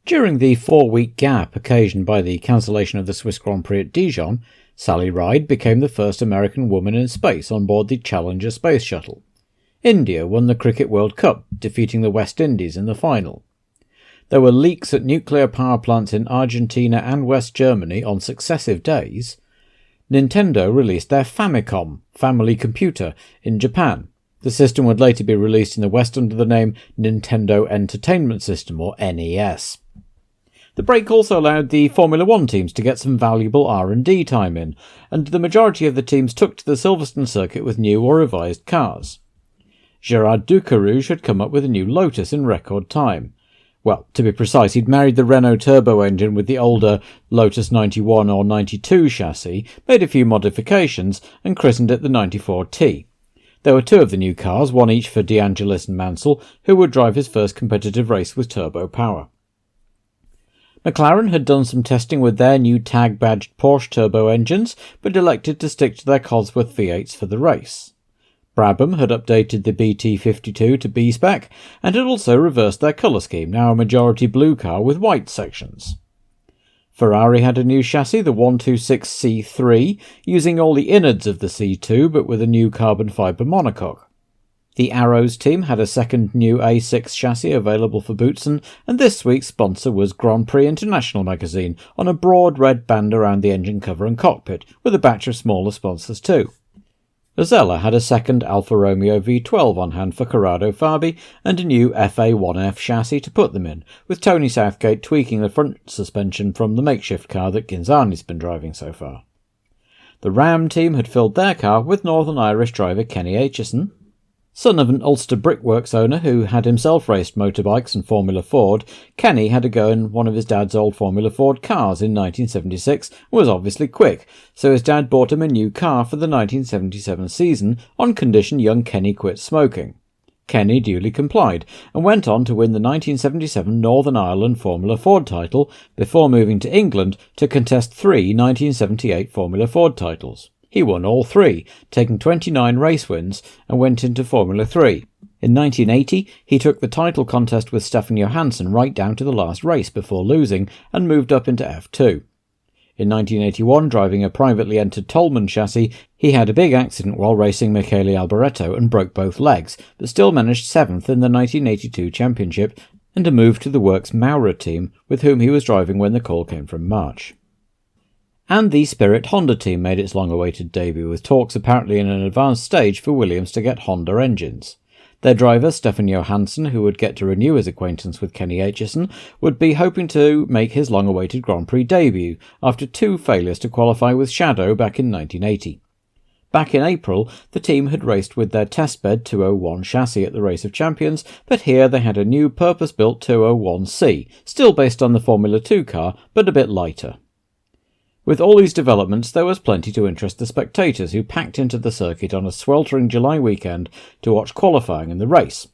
During the 4-week gap occasioned by the cancellation of the Swiss Grand Prix at Dijon, Sally Ride became the first American woman in space on board the Challenger space shuttle. India won the Cricket World Cup, defeating the West Indies in the final. There were leaks at nuclear power plants in Argentina and West Germany on successive days. Nintendo released their Famicom, family computer, in Japan. The system would later be released in the West under the name Nintendo Entertainment System, or NES. The break also allowed the Formula One teams to get some valuable R&D time in, and the majority of the teams took to the Silverstone circuit with new or revised cars. Gerard Ducarouge had come up with a new Lotus in record time. Well, to be precise, he'd married the Renault turbo engine with the older Lotus 91 or 92 chassis, made a few modifications, and christened it the 94T. There were two of the new cars, one each for De Angelis and Mansell, who would drive his first competitive race with turbo power. McLaren had done some testing with their new tag-badged Porsche turbo engines, but elected to stick to their Cosworth V8s for the race. Brabham had updated the BT52 to B-spec, and had also reversed their colour scheme, now a majority blue car with white sections. Ferrari had a new chassis, the 126C3, using all the innards of the C2 but with a new carbon fibre monocoque. The Arrows team had a second new A6 chassis available for Boutsen, and this week's sponsor was Grand Prix International magazine, on a broad red band around the engine cover and cockpit, with a batch of smaller sponsors too. Ozella had a second Alfa Romeo V12 on hand for Corrado Fabi, and a new FA1F chassis to put them in, with Tony Southgate tweaking the front suspension from the makeshift car that Ghinzani's been driving so far. The Ram team had filled their car with Northern Irish driver Kenny Aitchison. Son of an Ulster Brickworks owner who had himself raced motorbikes and Formula Ford, Kenny had a go in one of his dad's old Formula Ford cars in 1976 and was obviously quick, so his dad bought him a new car for the 1977 season on condition young Kenny quit smoking. Kenny duly complied and went on to win the 1977 Northern Ireland Formula Ford title before moving to England to contest 3 1978 Formula Ford titles. He won all 3, taking 29 race wins, and went into Formula 3. In 1980, he took the title contest with Stefan Johansson right down to the last race before losing, and moved up into F2. In 1981, driving a privately entered Tolman chassis, he had a big accident while racing Michele Alboreto and broke both legs, but still managed 7th in the 1982 championship, and a move to the Works Maurer team, with whom he was driving when the call came from March. And the Spirit Honda team made its long-awaited debut, with talks apparently in an advanced stage for Williams to get Honda engines. Their driver, Stefan Johansson, who would get to renew his acquaintance with Kenny Aitchison, would be hoping to make his long-awaited Grand Prix debut, after 2 failures to qualify with Shadow back in 1980. Back in April, the team had raced with their testbed 201 chassis at the Race of Champions, but here they had a new purpose-built 201C, still based on the Formula 2 car, but a bit lighter. With all these developments, there was plenty to interest the spectators, who packed into the circuit on a sweltering July weekend to watch qualifying and the race.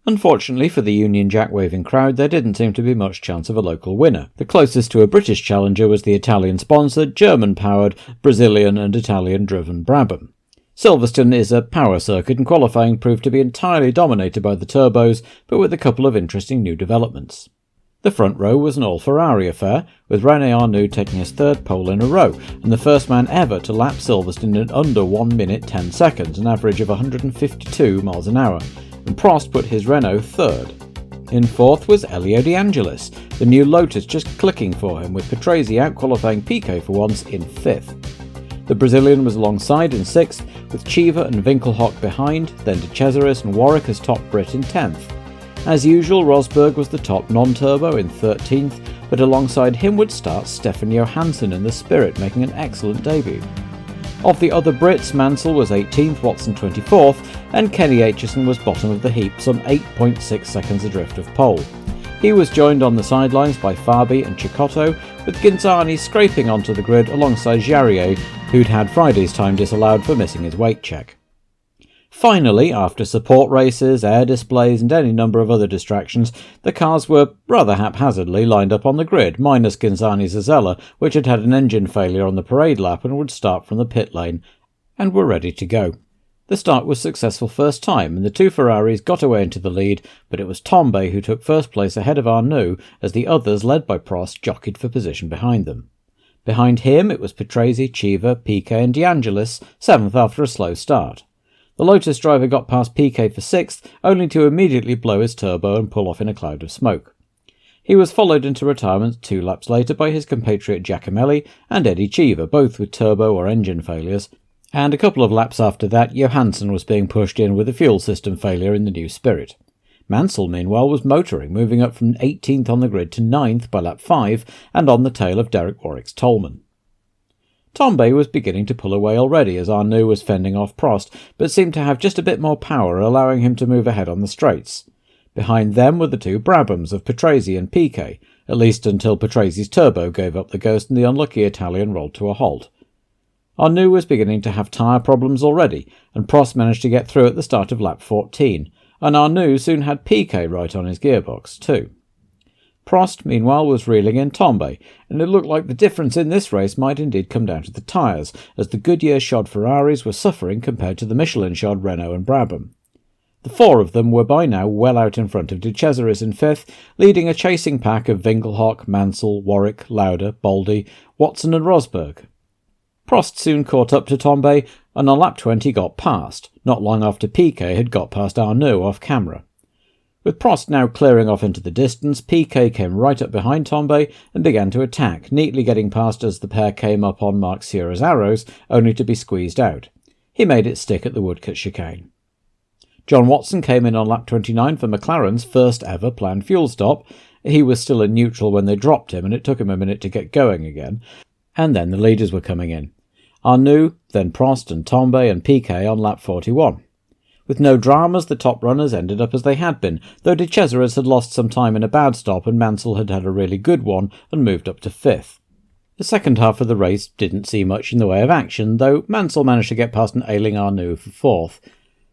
Unfortunately for the Union Jack-waving crowd, there didn't seem to be much chance of a local winner. The closest to a British challenger was the Italian-sponsored, German-powered, Brazilian and Italian-driven Brabham. Silverstone is a power circuit, and qualifying proved to be entirely dominated by the turbos, but with a couple of interesting new developments. The front row was an all-Ferrari affair, with René Arnoux taking his 3rd pole in a row, and the first man ever to lap Silverstone in under 1 minute 10 seconds, an average of 152 miles an hour, and Prost put his Renault 3rd. In 4th was Elio De Angelis, the new Lotus just clicking for him, with Patrese out-qualifying Piquet for once in 5th. The Brazilian was alongside in 6th, with Cheever and Winkelhock behind, then De Cesaris and Warwick as top Brit in 10th. As usual, Rosberg was the top non-turbo in 13th, but alongside him would start Stefan Johansson in the Spirit, making an excellent debut. Of the other Brits, Mansell was 18th, Watson 24th, and Kenny Aitchison was bottom of the heap, some 8.6 seconds adrift of pole. He was joined on the sidelines by Fabi and Cecotto, with Ghinzani scraping onto the grid alongside Jarier, who'd had Friday's time disallowed for missing his weight check. Finally, after support races, air displays and any number of other distractions, the cars were rather haphazardly lined up on the grid, minus Ghinzani's Ozella, which had had an engine failure on the parade lap and would start from the pit lane, and were ready to go. The start was successful first time, and the two Ferraris got away into the lead, but it was Tombe who took first place ahead of Arnoux as the others, led by Prost, jockeyed for position behind them. Behind him it was Patrese, Cheever, Piquet and De Angelis, 7th after a slow start. The Lotus driver got past Piquet for 6th, only to immediately blow his turbo and pull off in a cloud of smoke. He was followed into retirement 2 laps later by his compatriot Giacomelli and Eddie Cheever, both with turbo or engine failures, and a couple of laps after that Johansson was being pushed in with a fuel system failure in the new Spirit. Mansell, meanwhile, was motoring, moving up from 18th on the grid to 9th by lap 5 and on the tail of Derek Warwick's Tolman. Tombe was beginning to pull away already as Arnoux was fending off Prost, but seemed to have just a bit more power, allowing him to move ahead on the straights. Behind them were the two Brabhams of Patrese and Piquet, at least until Patrese's turbo gave up the ghost and the unlucky Italian rolled to a halt. Arnoux was beginning to have tyre problems already, and Prost managed to get through at the start of lap 14, and Arnoux soon had Piquet right on his gearbox too. Prost, meanwhile, was reeling in Tombe, and it looked like the difference in this race might indeed come down to the tyres, as the Goodyear-shod Ferraris were suffering compared to the Michelin-shod Renault and Brabham. The four of them were by now well out in front of De Cesaris in 5th, leading a chasing pack of Winkelhock, Mansell, Warwick, Lauda, Boldy, Watson and Rosberg. Prost soon caught up to Tombe, and on lap 20 got past, not long after Piquet had got past Arnoux off camera. With Prost now clearing off into the distance, Piquet came right up behind Tombe and began to attack, neatly getting past as the pair came up on Marc Sierra's arrows, only to be squeezed out. He made it stick at the Woodcut chicane. John Watson came in on lap 29 for McLaren's first ever planned fuel stop. He was still in neutral when they dropped him, and it took him a minute to get going again. And then the leaders were coming in. Arnoux, then Prost and Tombe and Piquet on lap 41. With no dramas, the top runners ended up as they had been, though De Cesaris had lost some time in a bad stop and Mansell had had a really good one and moved up to 5th. The second half of the race didn't see much in the way of action, though Mansell managed to get past an ailing Arnoux for 4th.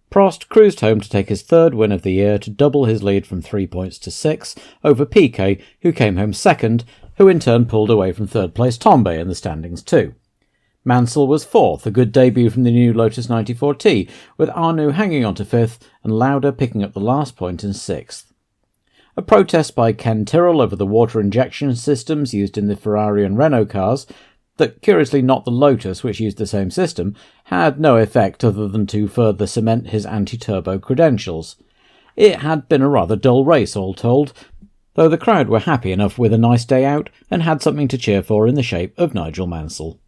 Prost cruised home to take his 3rd win of the year to double his lead from 3 points to 6 over Piquet, who came home 2nd, who in turn pulled away from 3rd place Tombe in the standings too. Mansell was 4th, a good debut from the new Lotus 94T, with Arnoux hanging on to 5th and Lauda picking up the last point in 6th. A protest by Ken Tyrrell over the water injection systems used in the Ferrari and Renault cars, that curiously not the Lotus, which used the same system, had no effect other than to further cement his anti-turbo credentials. It had been a rather dull race, all told, though the crowd were happy enough with a nice day out and had something to cheer for in the shape of Nigel Mansell.